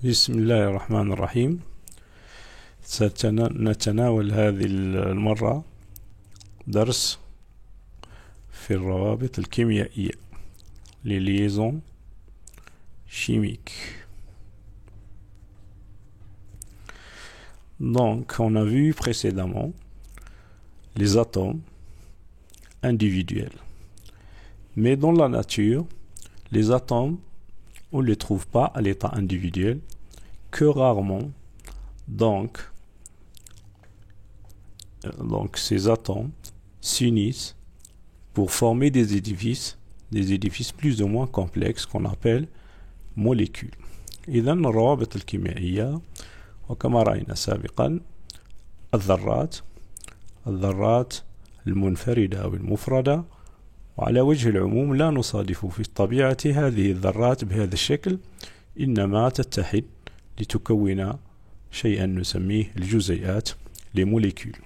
بسم الله الرحمن الرحيم. سنتناول هذه المرة درس في الروابط الكيميائية les liaisons chimiques. Donc, on a vu précédemment les atomes individuels. Mais dans la nature, les atomes, on ne les trouve pas à l'état individuel que rarement. Donc ces atomes s'unissent pour former des édifices plus ou moins complexes qu'on appelle molécules. إذن الروابط الكيميائية وكما رأينا سابقا الذرات المنفردة أو المفردة، وعلى وجه العموم لا نصادف في الطبيعة هذه الذرات بهذا الشكل، إنما تتحد لتكون شيئا نسميه الجزيئات les molécules.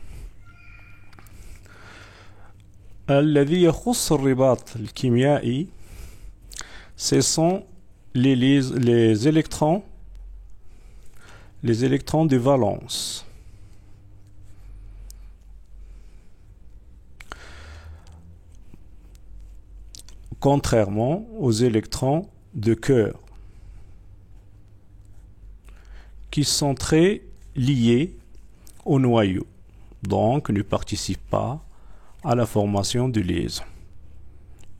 الذي يخص الرباط الكيميائي ce sont les électrons de valence. Contrairement aux électrons de cœur qui sont très liés au noyau, donc ne participent pas à la formation de liaison.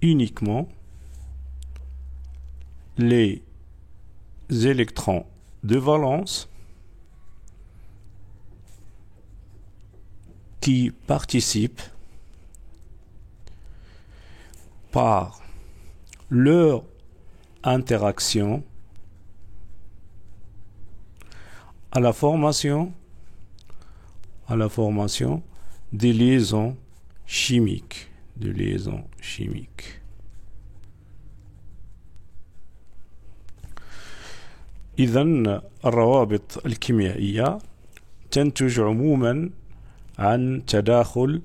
Uniquement les électrons de valence qui participent par leur interaction à la formation des liaisons chimiques, إذن الروابط الكيميائية تنتج عموما عن تداخل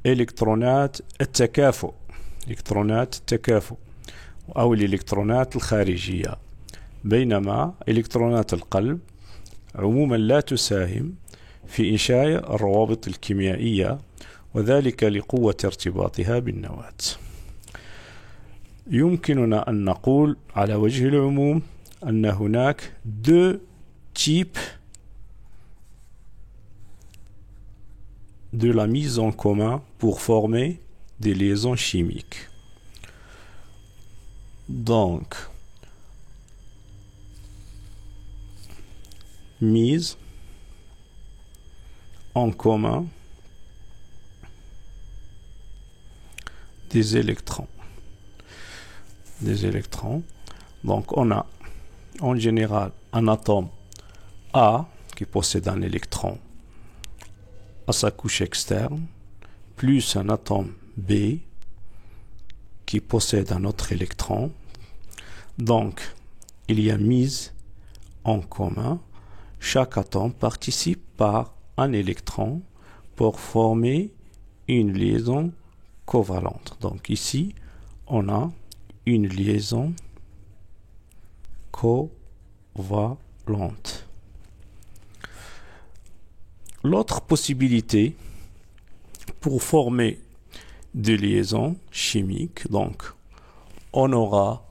إلكترونات التكافؤ أو الإلكترونات الخارجية، بينما إلكترونات القلب عموما لا تساهم في إنشاء الروابط الكيميائية، وذلك لقوة ارتباطها بالنواة. يمكننا أن نقول على وجه العموم أن هناك deux types de la mise en commun pour former des liaisons chimiques. Donc, mise en commun des électrons. Donc, on a en général un atome A qui possède un électron à sa couche externe, plus un atome B qui possède un autre électron. Donc, il y a mise en commun. Chaque atome participe par un électron pour former une liaison covalente. Donc ici, on a une liaison covalente. L'autre possibilité pour former des liaisons chimiques, donc on aura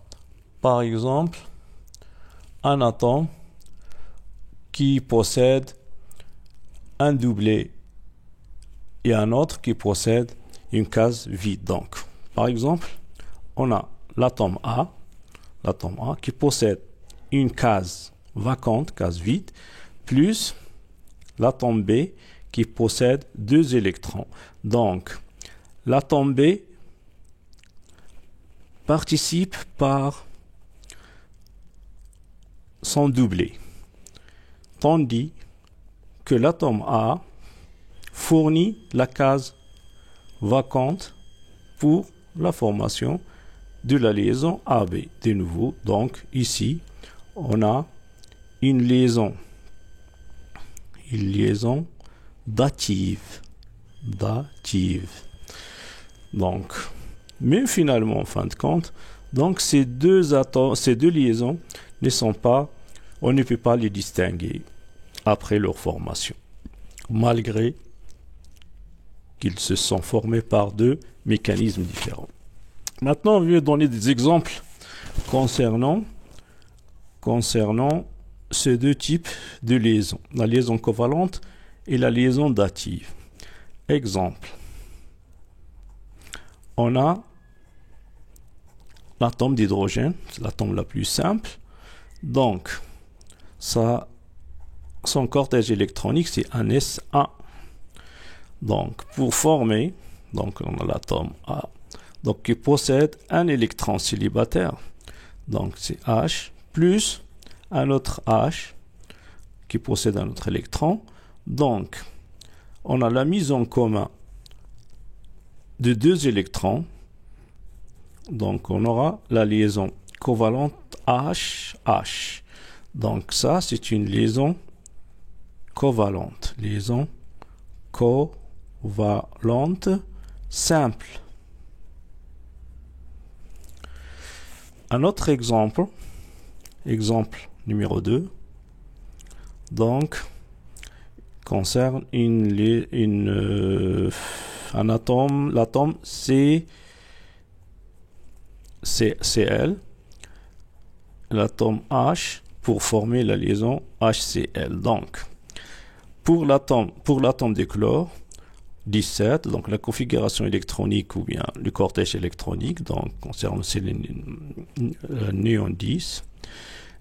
par exemple un atome qui possède un doublet et un autre qui possède une case vide. Donc par exemple on a l'atome A qui possède une case vacante, case vide, plus l'atome B qui possède deux électrons. Donc l'atome B participe par son doublet, tandis que l'atome A fournit la case vacante pour la formation de la liaison AB. De nouveau, donc ici, on a une liaison dative. Donc, mais finalement, en fin de compte, donc ces deux liaisons ne sont pas on ne peut pas les distinguer après leur formation, malgré qu'ils se sont formés par deux mécanismes différents. Maintenant, je vais donner des exemples concernant ces deux types de liaisons, la liaison covalente et la liaison dative. Exemple, on a l'atome d'hydrogène, c'est l'atome la plus simple, donc son cortège électronique c'est un S1. Donc pour former, donc on a l'atome A, donc qui possède un électron célibataire, donc c'est H, plus un autre H qui possède un autre électron. Donc on a la mise en commun de deux électrons, donc on aura la liaison covalente H-H. Donc ça c'est une liaison covalente, simple. Un autre exemple numéro 2, donc concerne un atome, l'atome CL, l'atome H pour former la liaison HCl. Donc pour l'atome de chlore 17, donc la configuration électronique ou bien le cortège électronique, donc concerne aussi le néon 10.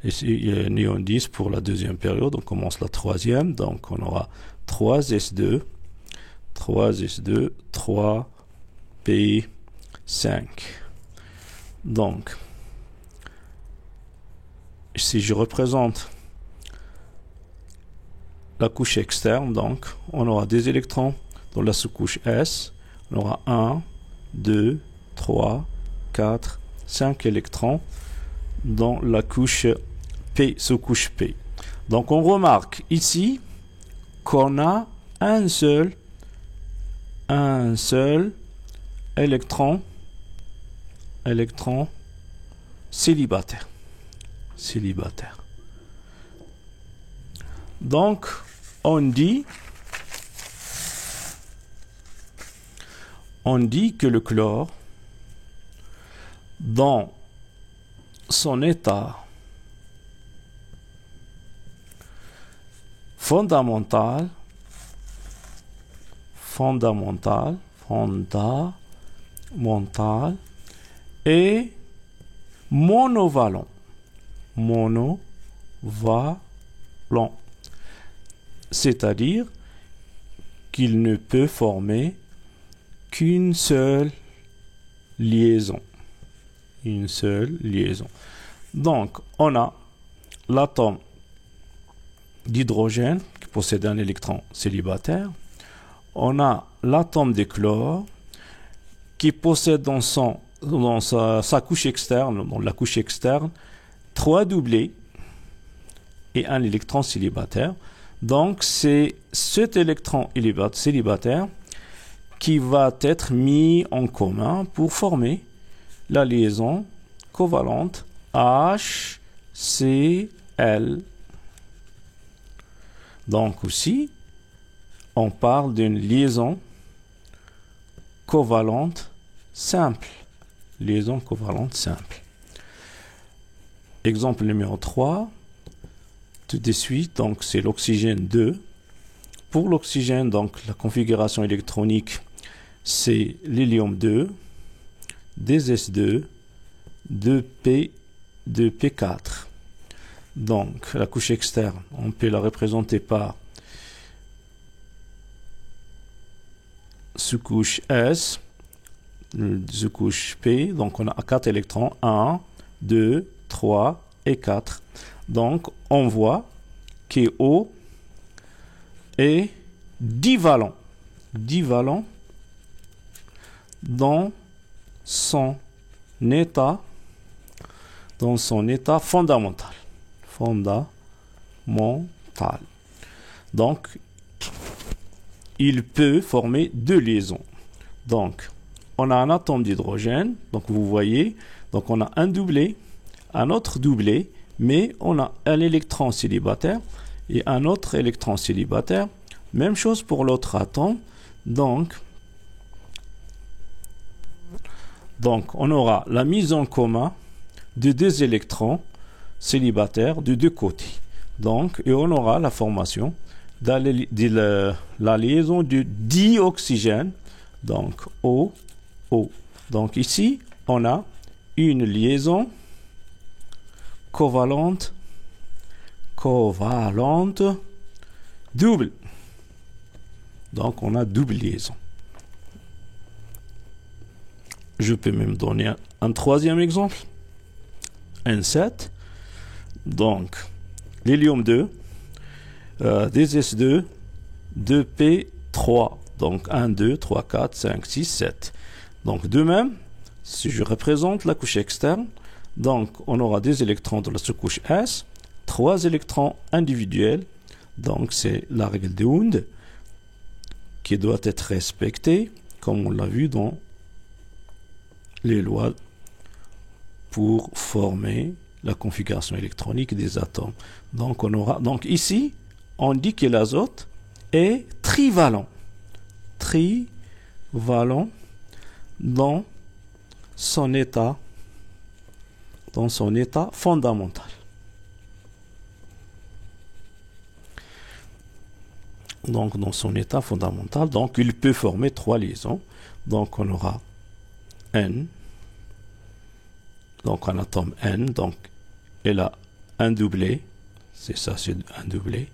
Et c'est néon 10 pour la deuxième période, on commence la troisième, donc on aura 3s2, 3p5. Donc, si je représente la couche externe, donc on aura des électrons dans la sous-couche S, on aura 1, 2, 3, 4, 5 électrons dans la couche P, sous-couche P. Donc on remarque ici qu'on a un seul électron célibataire. Donc on dit que le chlore, dans son état fondamental et monovalent. C'est-à-dire qu'il ne peut former qu'une seule liaison. Donc, on a l'atome d'hydrogène qui possède un électron célibataire. On a l'atome de chlore qui possède dans sa couche externe, dans la couche externe, 3 doublés et un électron célibataire. Donc, c'est cet électron célibataire qui va être mis en commun pour former la liaison covalente HCl. Donc aussi, on parle d'une liaison covalente simple. Exemple numéro 3, tout de suite, donc c'est l'oxygène 2. Pour l'oxygène, donc la configuration électronique, c'est l'hélium 2, 2s2, 2p, 2p4. Donc la couche externe, on peut la représenter par sous-couche S, sous-couche P, donc on a 4 électrons, 1, 2, 3 et 4. Donc on voit que O est divalent dans son état fondamental. Donc il peut former deux liaisons. Donc on a un atome d'hydrogène, donc vous voyez, donc on a un doublé, un autre doublé, mais on a un électron célibataire et un autre électron célibataire. Même chose pour l'autre atome. Donc, on aura la mise en commun de deux électrons célibataires de deux côtés. Donc, et on aura la formation de la liaison du dioxygène, donc O. Donc ici, on a une liaison covalente double. Donc on a double liaison. Je peux même donner un troisième exemple. N7. Donc, l'hélium 2, DS2, 2P3. Donc 1, 2, 3, 4, 5, 6, 7. Donc de même, si je représente la couche externe, donc on aura des électrons de la sous-couche S, 3 électrons individuels. Donc c'est la règle de Hund qui doit être respectée, comme on l'a vu dans les lois pour former la configuration électronique des atomes. Donc on aura, donc ici, on dit que l'azote est trivalent. Dans son état fondamental. Donc dans son état fondamental, donc il peut former 3 liaisons. Donc on aura N, donc un atome N, donc elle a un doublet, c'est ça, c'est un doublet.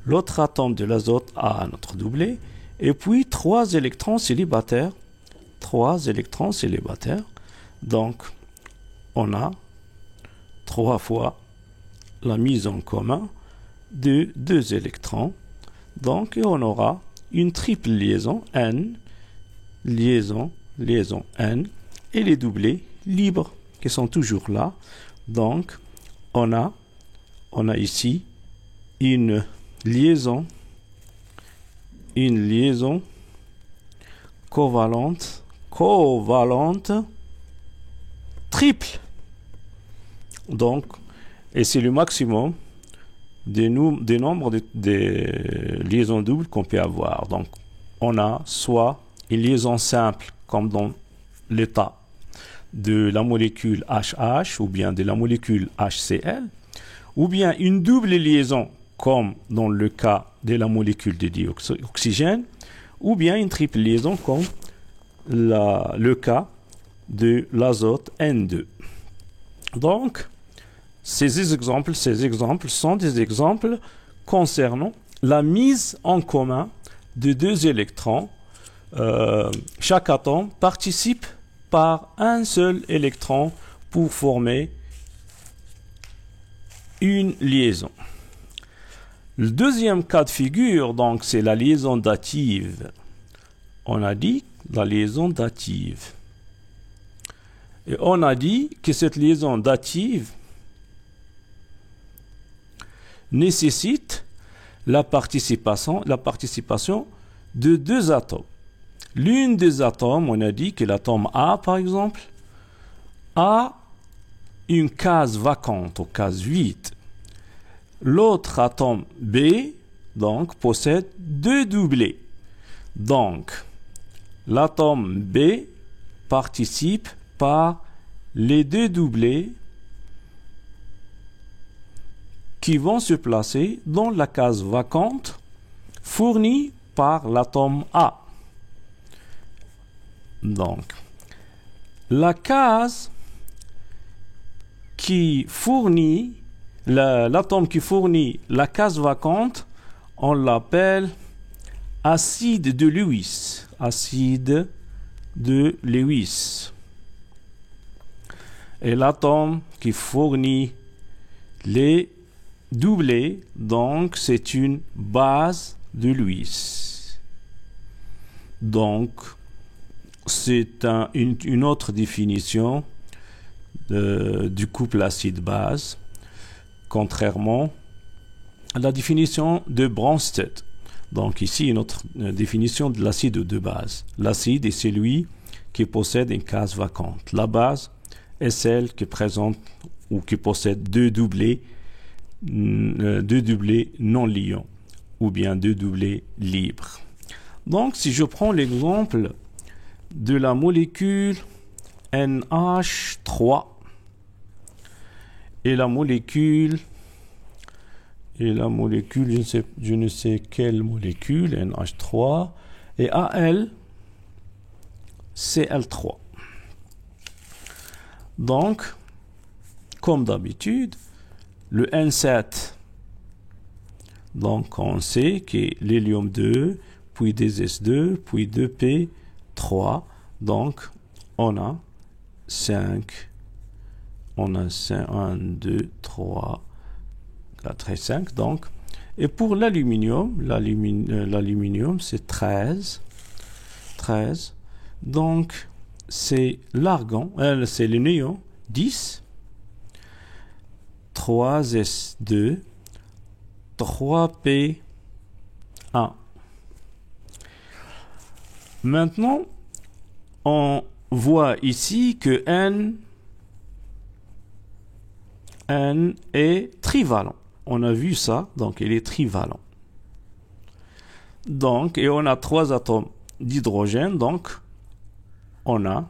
L'autre atome de l'azote a un autre doublet, et puis 3 électrons célibataires. Donc on a 3 fois la mise en commun de 2 électrons. Donc on aura une triple liaison N, liaison N, et les doublets libres qui sont toujours là. Donc on a ici une liaison covalente triple. Donc, et c'est le maximum des nombres de liaisons doubles qu'on peut avoir. Donc, on a soit une liaison simple, comme dans l'état de la molécule HH, ou bien de la molécule HCl, ou bien une double liaison, comme dans le cas de la molécule de dioxygène, ou bien une triple liaison, comme le cas de l'azote N2. Donc, ces exemples sont des exemples concernant la mise en commun de 2 électrons. Chaque atome participe par un seul électron pour former une liaison. Le deuxième cas de figure, donc, c'est la liaison dative. On a dit la liaison dative. Et on a dit que cette liaison dative nécessite la participation de 2 atomes. L'une des atomes, on a dit que l'atome A, par exemple, a une case vacante, aux case 8. L'autre atome B, donc, possède 2 doublets. Donc, l'atome B participe par les 2 doublets qui vont se placer dans la case vacante fournie par l'atome A. Donc, la case qui fournit, l'atome qui fournit la case vacante, on l'appelle acide de Lewis. Acide de Lewis. Et l'atome qui fournit les doublés, donc c'est une base de Lewis. Donc, c'est une autre définition du couple acide-base, contrairement à la définition de Bronsted. Donc ici, une autre définition de l'acide de base. L'acide est celui qui possède une case vacante. La base est celle qui présente ou qui possède 2 doublés deux doublés non liants ou bien deux doublés libres. Donc, si je prends l'exemple de la molécule NH3 et la molécule, je ne sais quelle molécule, NH3 et AL, Cl3. Donc, comme d'habitude, le N7, donc on sait que l'hélium 2, puis des S2, puis 2P3. Donc, on a 5, 1, 2, 3, 4 et 5. Donc, et pour l'aluminium, l'aluminium c'est 13. Donc, c'est l'argon, c'est le néon, 10, 3S2, 3P1. Maintenant, on voit ici que N est trivalent. On a vu ça, donc il est trivalent. Donc, et on a 3 atomes d'hydrogène, donc on a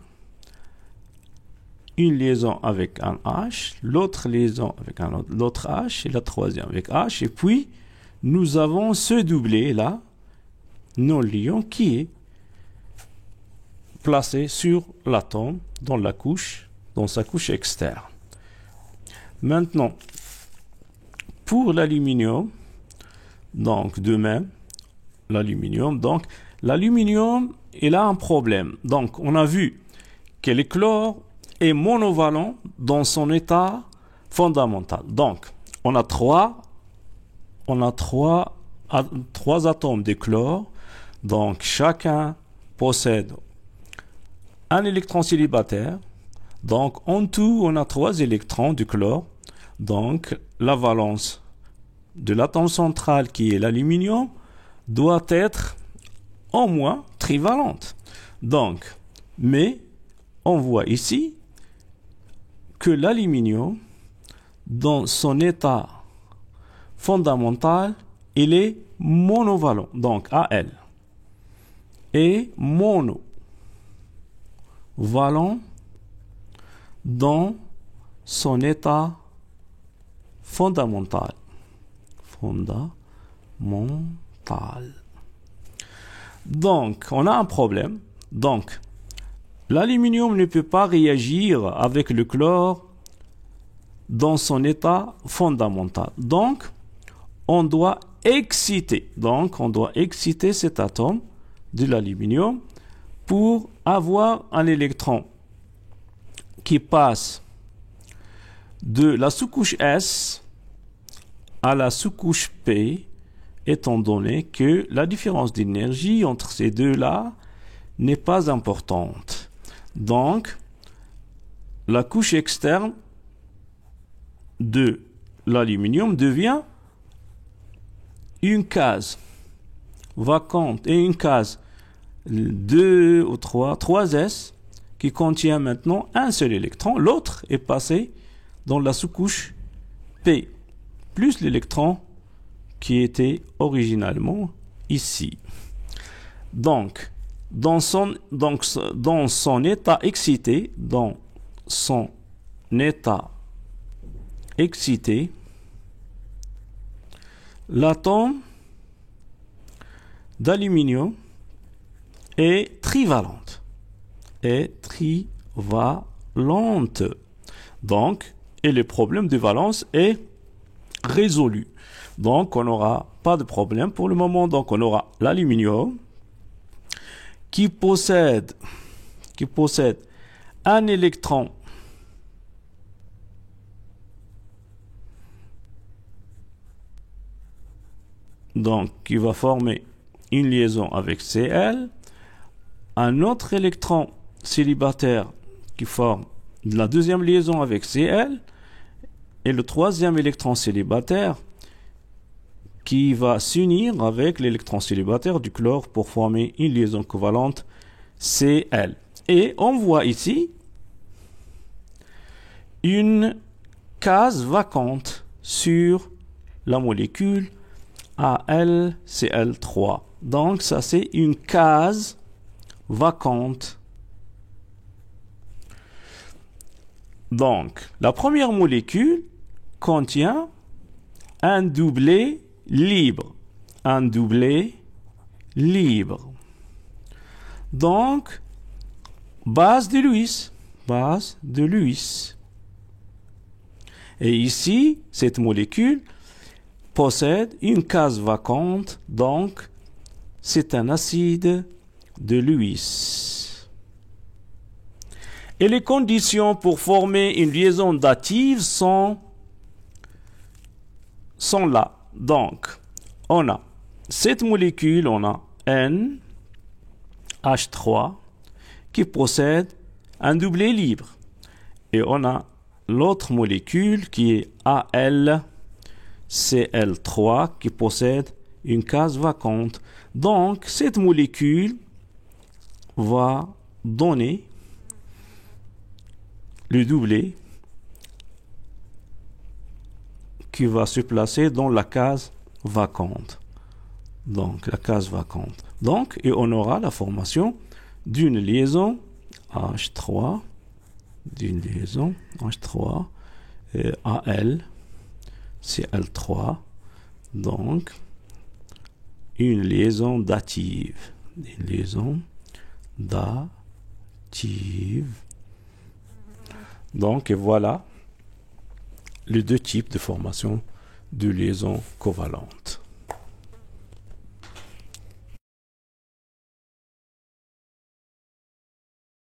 une liaison avec un H, l'autre liaison avec un autre H, et la troisième avec H, et puis nous avons ce doublé là, non liant, qui est placé sur l'atome dans sa couche externe. Maintenant, pour l'aluminium, donc de même, l'aluminium, il a un problème. Donc, on a vu que le chlore est monovalent dans son état fondamental. Donc, on a trois atomes de chlore. Donc, chacun possède un électron célibataire. Donc, en tout, on a 3 électrons de chlore. Donc, la valence de l'atome central, qui est l'aluminium, doit être au moins trivalente. Donc, mais on voit ici que l'aluminium, dans son état fondamental, il est monovalent. Donc, Al est monovalent dans son état fondamental. Donc, on a un problème. Donc, l'aluminium ne peut pas réagir avec le chlore dans son état fondamental. Donc, on doit exciter. Donc, on doit exciter cet atome de l'aluminium pour avoir un électron qui passe de la sous-couche S à la sous-couche P, étant donné que la différence d'énergie entre ces deux-là n'est pas importante. Donc, la couche externe de l'aluminium devient une case vacante et une case 2 ou 3S qui contient maintenant un seul électron. L'autre est passé dans la sous-couche P, plus l'électron qui était originalement ici. Donc, dans son état excité, l'atome d'aluminium est trivalente. Donc, et le problème de valence est résolu. Donc, on n'aura pas de problème pour le moment. Donc, on aura l'aluminium qui possède un électron donc qui va former une liaison avec Cl, un autre électron célibataire qui forme la deuxième liaison avec Cl, et le troisième électron célibataire qui va s'unir avec l'électron célibataire du chlore pour former une liaison covalente Cl. Et on voit ici une case vacante sur la molécule AlCl3. Donc, ça, c'est une case vacante. Donc, la première molécule contient un doublet libre. Un doublet libre. Donc, base de Lewis. Base de Lewis. Et ici, cette molécule possède une case vacante, donc c'est un acide de Lewis. Et les conditions pour former une liaison dative sont là. Donc, on a cette molécule, on a NH3 qui possède un doublet libre. Et on a l'autre molécule qui est AlCl3 qui possède une case vacante. Donc, cette molécule va donner le doublet qui va se placer dans la case vacante. Donc, la case vacante. Donc, et on aura la formation d'une liaison H3, d'une liaison H3 et AlCl3. Donc, une liaison dative. Une liaison dative. Donc, et voilà les deux types de formation de liaison covalente.